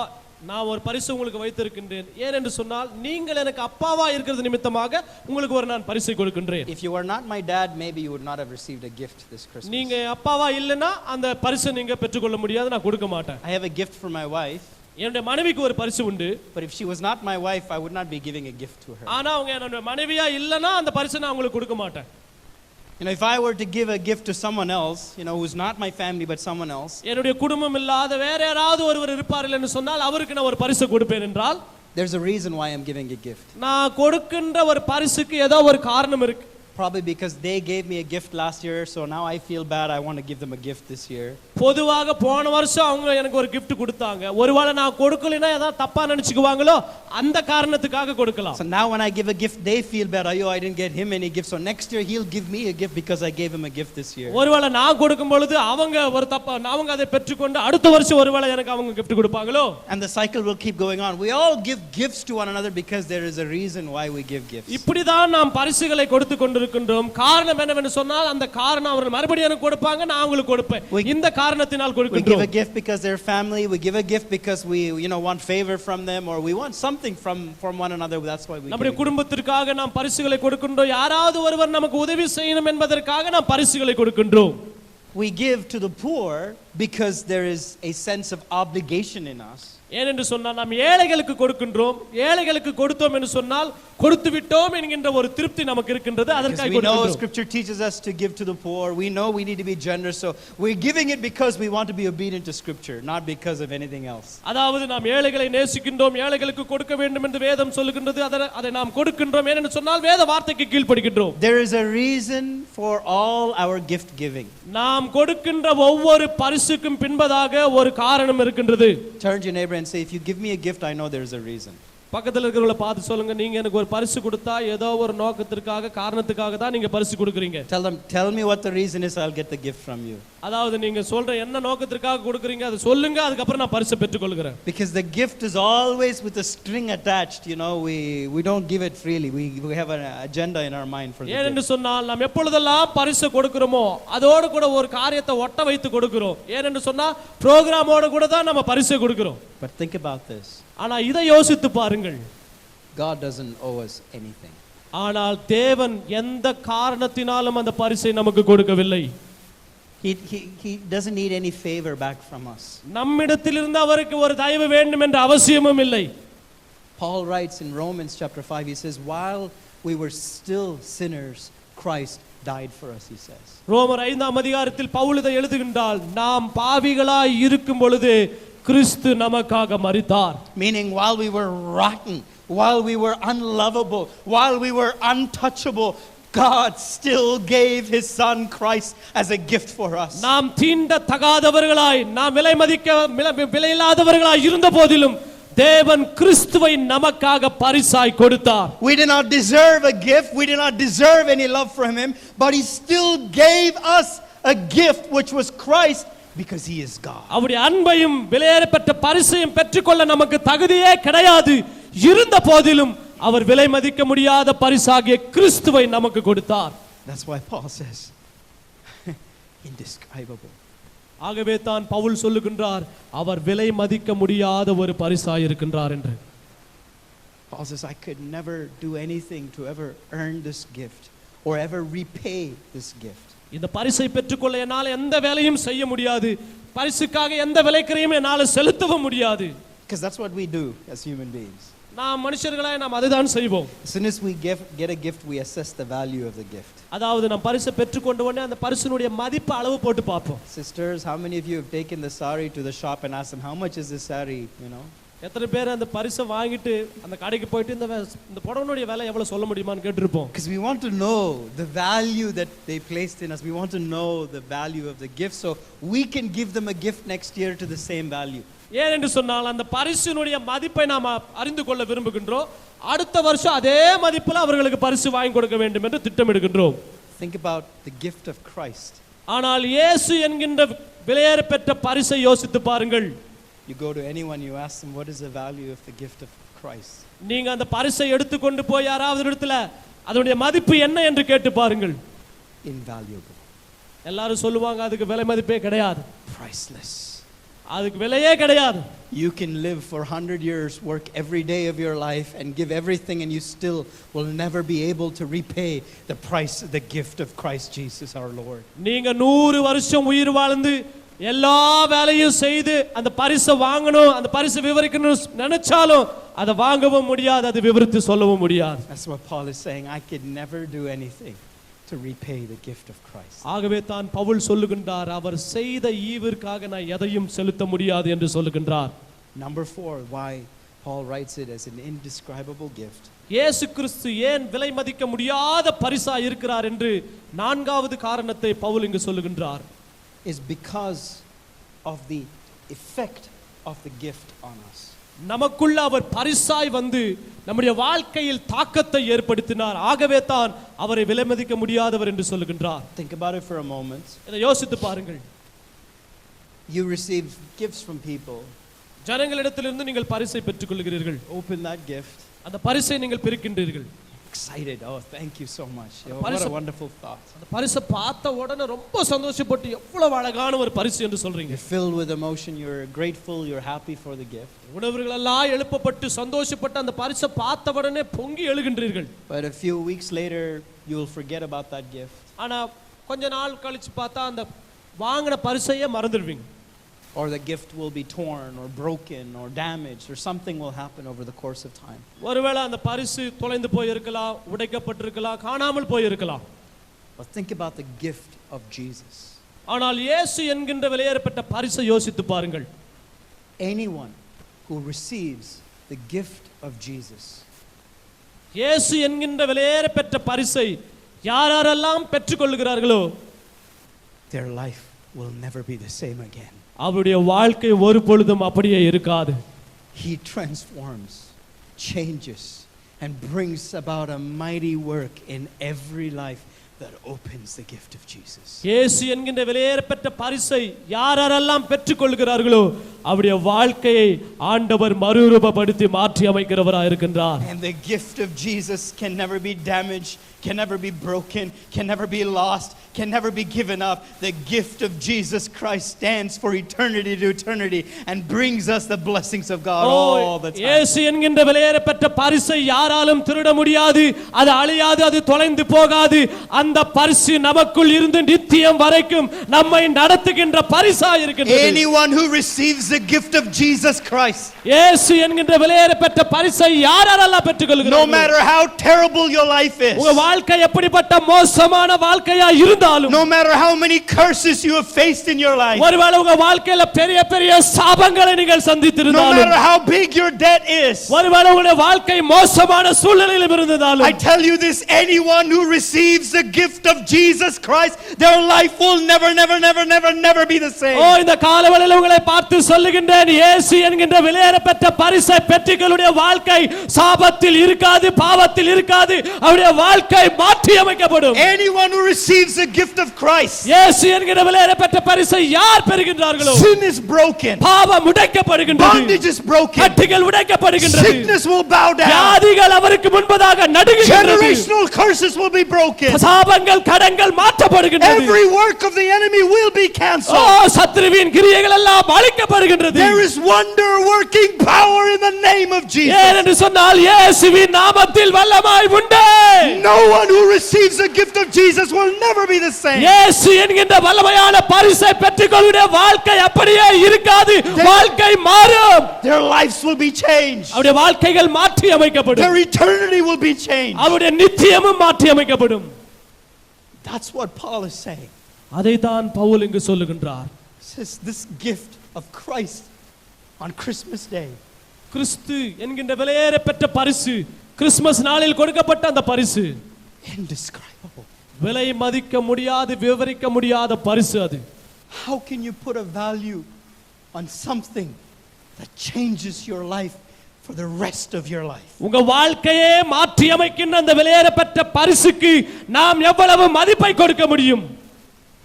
நான் ஒரு பரிசு உங்களுக்கு வைத்திருக்கின்றேன். ஏனென்று சொன்னால் நீங்கள் எனக்கு அப்பாவா இருக்கிறது நிமித்தமாக உங்களுக்கு ஒரு நான் பரிசை கொடுக்கின்றேன். If you were not my dad, maybe you would not have received a gift this Christmas. நீங்க அப்பாவா இல்லனா அந்த பரிசை நீங்க பெற்றுக்கொள்ள முடியாது. நான் கொடுக்க மாட்டேன். I have a gift for my wife. என்னுடைய மனைவிக்கு ஒரு பரிசு உண்டு. But if she was not my wife, I would not be giving a gift to her. ஆனா அவங்க என்னோட மனைவியா இல்லனா அந்த பரிசை நான் உங்களுக்கு கொடுக்க மாட்டேன். If I were to give a gift to someone else, who's not my family but someone else, என்னுடைய குடும்பம் இல்லாத வேற யாராவது ஒருவர் இருப்பார்கள் என்று சொன்னால் அவருக்கு நான் ஒரு பரிசு கொடுப்பேன் என்றால் there's a reason why I'm giving a gift. நான் கொடுக்கின்ற ஒரு பரிசுக்கு ஏதோ ஒரு காரணம் இருக்கு. Probably because they gave me a gift last year, so now I feel bad, I want to give them a gift this year. பொதுவாக போன வருஷம் அவங்க எனக்கு ஒரு gift கொடுத்தாங்க. ஒருவேளை நான் கொடுக்கலனா ஏதாவது தப்பா நினைச்சுக்குவாங்களோ அந்த காரணத்துக்காக கொடுக்கலாம். So now when I give a gift, they feel bad. Ayo, I didn't get him any gift, so next year he'll give me a gift because I gave him a gift this year. ஒருவேளை நான் கொடுக்கும் பொழுது அவங்க ஒரு தப்பா அவங்க அதை பெற்றுக்கொண்டு அடுத்த வருஷம் ஒருவேளை எனக்கு அவங்க gift கொடுப்பாங்களோ. And the cycle will keep going on. We all give gifts to one another because there is a reason why we give gifts. இப்படி தான் நாம் பரிசுகளை கொடுத்து கொண்டிருக்கின்றோம். காரணம் என்னவென்று சொன்னால் அந்த காரணம் அவர்கள் மறுபடியும் எனக்கு கொடுப்பாங்க, நான் அவங்களுக்கு கொடுப்பேன். இந்த காரணத்தினால் கொடுக்கின்றோம். We give a gift because they're family. We give a gift because we want favor from them, or we want something from one another. That's why we give. நம்முடைய குடும்பத்திற்காக நாம் பரிசுகளை கொடுக்கின்றோம். யாராவது ஒருவர் நமக்கு உதவி செய்யணும் என்பதற்காக நாம் பரிசுகளை கொடுக்கின்றோம். We give to the poor because there is a sense of obligation in us. ஏனென்று சொன்னால் நாம் ஏழைகளுக்கு கொடுக்கின்றோம். ஏழைகளுக்கு கொடுத்தோம் என்று சொன்னால் கொடுத்து விட்டோம் என்கின்ற ஒரு திருப்தி நமக்கு இருக்கின்றது. அதற்காக கொடுக்கிறோம். We know scripture teaches us to give to the poor. We know we need to be generous, so we're giving it because we want to be obedient to scripture, not because of anything else. அதாவது நாம் ஏழைகளை நேசிக்கின்றோம், ஏழைகளுக்கு கொடுக்க வேண்டும் என்று வேதம் சொல்லுகின்றது. அதை நாம் கொடுக்கின்றோம் ஏனென்று சொன்னால் வேத வார்த்தைக்கு கீழ்ப்படிகின்றோம். There is a reason for all our gift giving. நாம் கொடுக்கின்ற ஒவ்வொரு பரிசுக்கும் பின்பதாக ஒரு காரணம் இருக்கின்றது. Turn to your neighbor and say, if you give me a gift, I know there is a reason. பக்கத்துல இருக்கிறவங்கள பார்த்து சொல்லுங்க, நீங்க எனக்கு ஒரு பரிசு கொடுத்தா ஏதோ ஒரு நோக்கத்திற்காக காரணத்துக்காக தான் நீங்க பரிசு கொடுக்குறீங்க. Tell me what the reason is, I'll get the gift from you. அதாவது நீங்க சொல்ற என்ன நோக்கத்திற்காக கொடுக்குறீங்க அதை சொல்லுங்க, அதுக்கு அப்புறம் நான் பரிசை பெற்றுக்கொள்கிறேன். Because the gift is always with a string attached. We don't give it freely. We have an agenda in our mind for the gift. ஏனென்று சொன்னால் நாம் எப்பொழுதெல்லாம் பரிசு கொடுக்கிறோமோ அதோடு கூட ஒரு காரியத்தை ஒட்ட வைத்து கொடுக்கிறோம். ஏனென்று சொன்னா புரோகிராமோட கூட தான் நம்ம பரிசு கொடுக்கிறோம். But think about this. ஆனா இதை யோசித்து பாருங்கள். God doesn't owe us anything. ஆனால் தேவன் எந்த காரணத்தினாலும் அந்த பரிசை நமக்கு கொடுக்கவில்லை. He doesn't need any favor back from us. நம்மிடத்திலிருந்து அவருக்கு ஒரு தயவு வேண்டும் என்ற அவசியமும் இல்லை. Paul writes in Romans chapter 5, he says, while we were still sinners, Christ died for us, he says. ரோமர் 5ஆம் அதிகாரத்தில் பவுல் இதை எழுதுகின்றார், நாம் பாவிகளாய் இருக்கும் பொழுது கிறிஸ்து நமக்காக மரித்தார். Meaning while we were rotten, while we were unlovable, while we were untouchable, God still gave his son Christ as a gift for us. நாம் தீண்ட தகாதவர்களாய், நாம் விலையில்லாதவர்களாய் இருந்த போதிலும் தேவன் கிறிஸ்துவை நமக்காக பரிசாய் கொடுத்தார். We did not deserve a gift, we did not deserve any love from him, but he still gave us a gift which was Christ because he is God. அவருடைய அன்பையும் விலையேறப்பட்ட பரிசையும் பெற்றுக்கொள்ள நமக்கு தகுதியே கிடையாது. இருந்த போதிலும் அவர் விலை மதிக்க முடியாத பரிசாகிய கிறிஸ்துவை நமக்கு கொடுத்தார். That's why Paul says indescribable. ஆகவே தான் பவுல் சொல்லுகின்றார், அவர் விலை மதிக்க முடியாத ஒரு பரிசாய் இருக்கின்றார் என்று. Paul says, I could never do anything to ever earn this gift or ever repay this gift. இந்த பரிசை பெற்றுக்கொள்ள என்னால எந்த வேலையும் செய்ய முடியாது, பரிசுக்காக எந்த விலைக்கரையும் என்னால செலுத்தவும் முடியாது. Because that's what we do as human beings. நாம் மனுஷர்களாய் நாம் அதுதான் செய்வோம். As soon as we get a gift, we assess the value of the gift. அதாவது நாம் பரிசை பெற்றுக்கொண்ட உடனே அந்த பரிசினுடைய மதிப்பு அளவு போட்டு பார்ப்போம். Sisters, how many of you have taken the sari to the shop and asked them, how much is this sari, you know? எத்தனை பேர் அந்த பரிசை வாங்கிட்டு அந்த கடைக்கு போயிட்டு இந்த புடவனுடைய விலை எவ்வளவு சொல்ல முடியுமான்னு கேட்டிருப்போம். Because we want to know the value that they placed in us. We want to know the value of the gift so we can give them a gift next year to the same value. ஏன் என்று சொன்னால் அந்த பரிசினுடைய மதிப்பை நாம் அறிந்து கொள்ள விரும்புகின்றோம். அடுத்த வருஷம் அதே மதிப்புல அவர்களுக்கு பரிசு வாங்கி கொடுக்க வேண்டும் என்று திட்டமிடுகின்றோம். Think about the gift of Christ. ஆனால் இயேசு என்கின்ற விலையேற பெற்ற பரிசை யோசித்து பாருங்கள். You go to anyone, you ask them, what is the value of the gift of Christ? நீங்க அந்த பரிசை எடுத்துக்கொண்டு போய் யாராவது இடத்துல அதனுடைய மதிப்பு என்ன என்று கேட்டு பாருங்கள். Invaluable. எல்லாரும் சொல்லுவாங்க அதுக்கு விலை மதிப்பே கிடையாது, Priceless. அதுக்கு விலையே கிடையாது. You can live for 100 years, work every day of your life and give everything, and you still will never be able to repay the price, the gift of Christ Jesus our Lord. நீங்க 100 வருஷம் உயிர் வாழ்ந்து எல்லா வேலையும் செய்து அந்த பரிசை வாங்கணும், அந்த பரிசை விவரிக்கணும் நினைச்சாலும் அதை வாங்கவும் முடியாது, அது விவரித்து சொல்லவும் முடியாது. That's what Paul is saying. I could never do anything to repay the gift of Christ. ஆகவே தான் பவுல் சொல்லுகின்றார், அவர் செய்த ஈவிற்காக நான் எதையும் செலுத்த முடியாது என்று சொல்லுகின்றார். Number 4, why Paul writes it as an indescribable gift. இயேசு கிறிஸ்து ஏன் விலை மதிக்க முடியாத பரிசா இருக்கிறார் என்று 4வது காரணத்தை பவுல் இங்கு சொல்லுகின்றார். Is because of the effect of the gift on us. நமக்குள்ள அவர் பரிசாய் வந்து நம்முடைய வாழ்க்கையில் தாக்கத்தை ஏற்படுத்தினார். ஆகவே தான் அவரை விலை மதிக்க முடியாதவர் என்று சொல்லுகின்றார். Think about it for a moment. இதை யோசித்து பாருங்கள். You receive gifts from people. ஜனங்களிடத்திலிருந்து நீங்கள் பரிசை பெற்றுக் கொள்கிறீர்கள். Open that gift. அந்த பரிசை நீங்கள் பிரிக்கின்றீர்கள். Excited. Oh, thank you so much. Oh, what a wonderful thought. அந்த பரிசை பார்த்த உடனே ரொம்ப சந்தோஷப்பட்டு எவ்வளவு அழகான ஒரு பரிசு என்று சொல்றீங்க. You're filled with emotion. You're grateful. You're happy for the gift. உணர்வுகள் எல்லாம் எழுப்பப்பட்டு சந்தோஷப்பட்டு அந்த பரிசை பார்த்த உடனே பொங்கி எழுகின்றீர்கள். But a few weeks later, you'll forget about that gift. ஆனா கொஞ்ச நாள் கழிச்சு பார்த்தா அந்த வாங்கின பரிசையே மறந்துடுவீங்க. Or the gift will be torn or broken or damaged or something will happen over the course of time. ஒருவேளை அந்த பரிசு தொலைந்து போய் இருக்கலாம், உடைக்கப்பட்டிருக்கலாம், காணாமல் போய் இருக்கலாம். But think about the gift of Jesus. ஆனால் இயேசு என்கின்ற விலையேறப்பட்ட பரிசை யோசித்து பாருங்கள். Anyone who receives the gift of Jesus, இயேசு என்கின்ற விலையேறப்பட்ட பரிசை யாரெல்லாம் பெற்றுக்கொள்கிறார்களோ their life will never be the same again. அவருடைய வாழ்க்கை ஒரு பொழுதும் அப்படியே இருக்காது. He transforms, changes, and brings about a mighty work in every life that opens the gift of Jesus. இயேசு என்கின்ற விலையேறப்பட்ட பரிசை யாரெல்லாம் பெற்றுக்கொள்கிறார்களோ அவருடைய வாழ்க்கையை ஆண்டவர் மறுரூபப்படுத்தி மாற்றி அமைக்கிறவராக இருக்கின்றார். And the gift of Jesus can never be damaged, can never be broken, can never be lost, can never be given up. The gift of Jesus Christ stands for eternity to eternity and brings us the blessings of God all the time. இயேசு என்கின்ற விலையேறப்பட்ட பரிசை யாராலும் திருட முடியாது, அது அழியாது, அது தொலைந்து போகாது. அந்த பரிசு நமக்குள் இருந்து நித்தியம் வரைக்கும் நம்மை நடத்துகின்ற பரிசாய் இருக்கிறது. Anyone who receives the gift of Jesus Christ, இயேசு என்கின்ற விலையேறப்பட்ட பரிசை யாரெல்லாம் பெற்றுக்கொள்கிறார்களோ, no matter how terrible your life is, உங்க வாழ்க்கை எப்படிப்பட்ட மோசமான வாழ்க்கையா இருந்தாலும், no matter how many curses you have faced in your life, ஒருவேளை உங்க வாழ்க்கையில பெரிய பெரிய சாபங்களை நீங்கள் no சந்தித்திருந்தாலும், matter how big your debt is, ஒருவேளை உங்களுடைய வாழ்க்கை மோசமான சூழ்நிலையில் இருந்ததாலும், I tell you this, anyone who receives the gift of Jesus Christ, their life will never be the same. இந்த காலவெளியில் உங்களை பார்த்து சொல்லுகின்றேன், இயேசு என்கின்ற விலையேறப்பட்ட பரிசை பெற்றுகளுடைய வாழ்க்கை சாபத்தில் இருக்காது, பாவத்தில் இருக்காது. அவருடைய வாழ்க்கை மாற்றி அமைக்கப்படும். Anyone who receives the gift of Christ, இயேசு என்கிற விலையேறப்பட்ட பரிசை யார் பெறுகின்றார்களோ, sin is broken, பாவம் உடைக்கப்படுகின்றது, bondage is broken, கட்டுகள் உடைக்கப்படுகின்றது, sickness will bow down, வியாதிகள் அவருக்கு தலைமுறைக்கு முன்பதாக நடுங்குகின்றது. Generational curses will be broken. சாபங்கள் கடங்கள் மாற்றப்படுகின்றது. Every work of the enemy will be canceled. சத்ருவின் கிரியைகள் எல்லாம் அழிக்கப்படுகின்றது. There is wonder working power in the name of Jesus. ஏனென்று சொன்னால் இயேசுவின் நாமத்தில் வல்லமை உண்டு. No one who receives the gift of Jesus will never be the same. இயேசு என்கின்ற வல்லமையான பரிசை பெற்றுக்கொள்ளுடைய வாழ்க்கை அப்படியே இருக்காது. வாழ்க்கை மாறும். Their lives will be changed. அவருடைய வாழ்க்கைகள் மாற்றி அமைக்கப்படும். Their eternity will be changed. அவருடைய நித்தியமும் மாற்றி அமைக்கப்படும். That's what Paul is saying. அதைத்தான் பவுல் இங்கு சொல்லுகின்றார். Says this gift of Christ on Christmas Day. கிறிஸ்து என்கின்ற விலையேற பெற்ற பரிசு, கிறிஸ்துமஸ் நாளில் கொடுக்கப்பட்ட அந்த பரிசு Indescribable. விலை மதிக்க முடியாது, விவரிக்க முடியாத பரிசு அது. How can you put a value on something that changes your life for the rest of your life? உங்க வாழ்க்கையே மாற்றி அமைக்கின்ற அந்த விலையேற பெற்ற பரிசுக்கு நாம் எவ்வளவு மதிப்பை கொடுக்க முடியும்?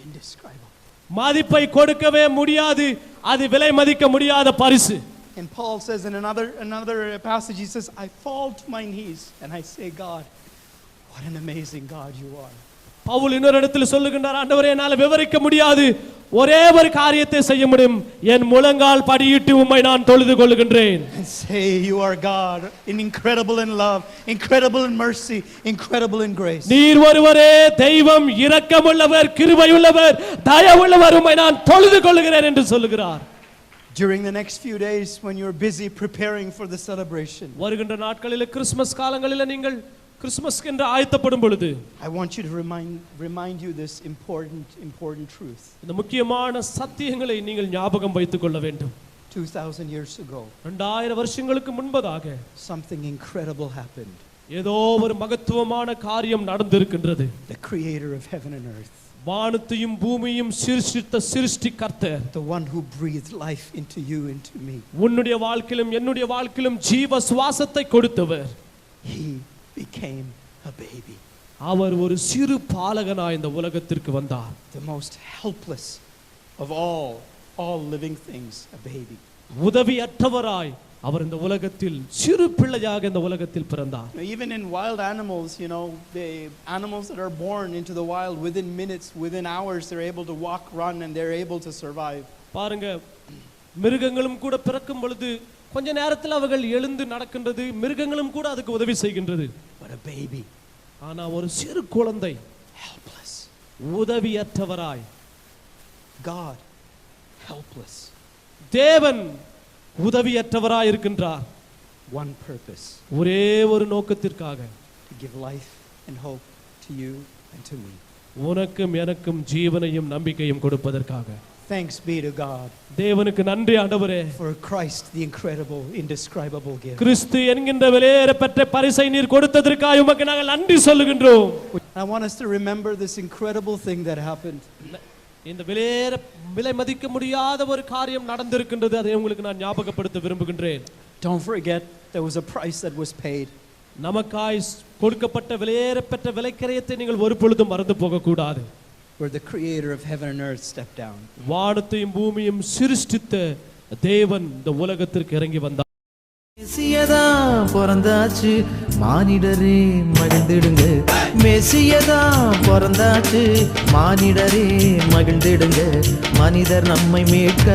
Indescribable. மதிப்பை கொடுக்கவே முடியாது. அது விலை மதிக்க முடியாத பரிசு. And Paul says in another passage, he says, I fall to my knees and I say, God, what an amazing God you are. Pavul இன்னொரு இடத்துல சொல்லுகின்றார், ஆண்டவரே என்னால் விவரிக்க முடியாது, ஒரே ஒரு காரியத்தை செய்ய முடியும், என் முழங்கால் படியிட்டு உம்மை நான் தொழுது கொள்ளுகின்றேன். And say you are God, incredible in love, incredible in mercy, incredible in grace. நீர் ஒருவரே தெய்வம், இரக்கமுள்ளவர், கிருபையுள்ளவர், தயவுள்ளவர், உம்மை நான் தொழுது கொள்ளுகிறேன் என்று சொல்லுகிறார். During the next few days when you're busy preparing for the celebration, வருகின்ற நாட்களில் கிறிஸ்துமஸ் காலங்களில் நீங்கள் கிறிஸ்துமஸ்க்கு என்று ஆயத்தப்படும் பொழுது I want you to remind you this important truth. இந்த முக்கியமான சத்தியங்களை நீங்கள் ஞாபகம் வைத்துக் கொள்ள வேண்டும். 2000 years ago, 2000 வருஷங்களுக்கு முன்பதாக something incredible happened. ஏதோ ஒரு மகத்துவமான காரியம் நடந்திருக்கின்றது. The creator of heaven and earth, வானத்தையும் பூமியையும் சிருஷ்டித்த சிருஷ்டிகர்த்தர், the one who breathed life into you, into me, உன்னுடைய வாழ்க்கையிலும் என்னுடைய வாழ்க்கையிலும் ஜீவ சுவாசத்தை கொடுத்தவர், he became a baby. அவர் ஒரு சிறு பாலகனாய் இந்த உலகத்திற்கு வந்தார். The most helpless of all living things, a baby. உதவியற்றவராய் அவர் இந்த உலகத்தில் சிறு பிள்ளையாக இந்த உலகத்தில் பிறந்தார். Even in wild animals, the animals that are born into the wild, within minutes, within hours, they're able to walk, run, and they're able to survive. பாருங்க, மிருகங்களும் கூட பிறக்கும் பொழுது கொஞ்ச நேரத்தில் அவர்கள் எழுந்து நடக்கின்றது, மிருகங்களும் கூட அதுக்கு உதவி செய்கின்றது. But a baby, ஆனா ஒரு சிறு குழந்தை helpless. உதவியற்றவராய், God, helpless. தேவன் உதவியற்றவராய் இருக்கின்றார். One purpose, ஒரே ஒரு நோக்கத்திற்காக, to give life and hope to you and to me. உனக்கும் எனக்கும் ஜீவனையும் நம்பிக்கையும் கொடுப்பதற்காக. Thanks be to God. தேவனுக்கு நன்றி ஆண்டவரே. For Christ, the incredible, indescribable gift. கிறிஸ்து என்கின்ற விலையேற பெற்ற பரிசை நீர் கொடுத்ததற்காக உமக்கு நாங்கள் நன்றி சொல்லுகின்றோம். I want us to remember this incredible thing that happened. இந்த விலை மதிக்க முடியாத ஒரு காரியம் நடந்திருக்கின்றது, அதை உங்களுக்கு நான் ஞாபகப்படுத்த விரும்புகின்றேன். Don't forget there was a price that was paid. நமக்காய் கொடுக்கப்பட்ட விலையேற பெற்ற விலைக்கிரயத்தை நீங்கள் ஒரு பொழுதும் மறந்து போக கூடாது. Where the creator of heaven and earth stepped down. வானத்தையும் பூமியையும் சிருஷ்டித்த தேவன் இந்த உலகத்திற்கு இறங்கி வந்தார். மெசியதா பிறந்தாச்சு, மானிடரே மகிழ்ந்திடுங்க. மெசியதா பிறந்தாச்சு, மானிடரே மகிழ்ந்திடுங்க. மனிதர் நம்மை மீட்க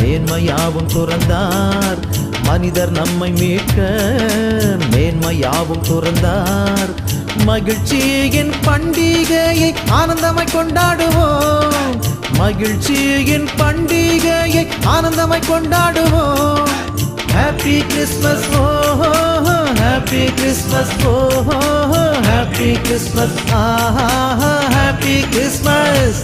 மேன்மையாவும் துறந்தார். மனிதர் நம்மை மீட்க மேன்மையாவும் துறந்தார். மகிழ்ச்சியின் பண்டிகையை ஆனந்தமாய் கொண்டாடுவோம். மகிழ்ச்சியின் பண்டிகையை ஆனந்தமாய் கொண்டாடுவோம். Happy Christmas, oh, Happy Christmas, oh, Happy Christmas, Happy Christmas.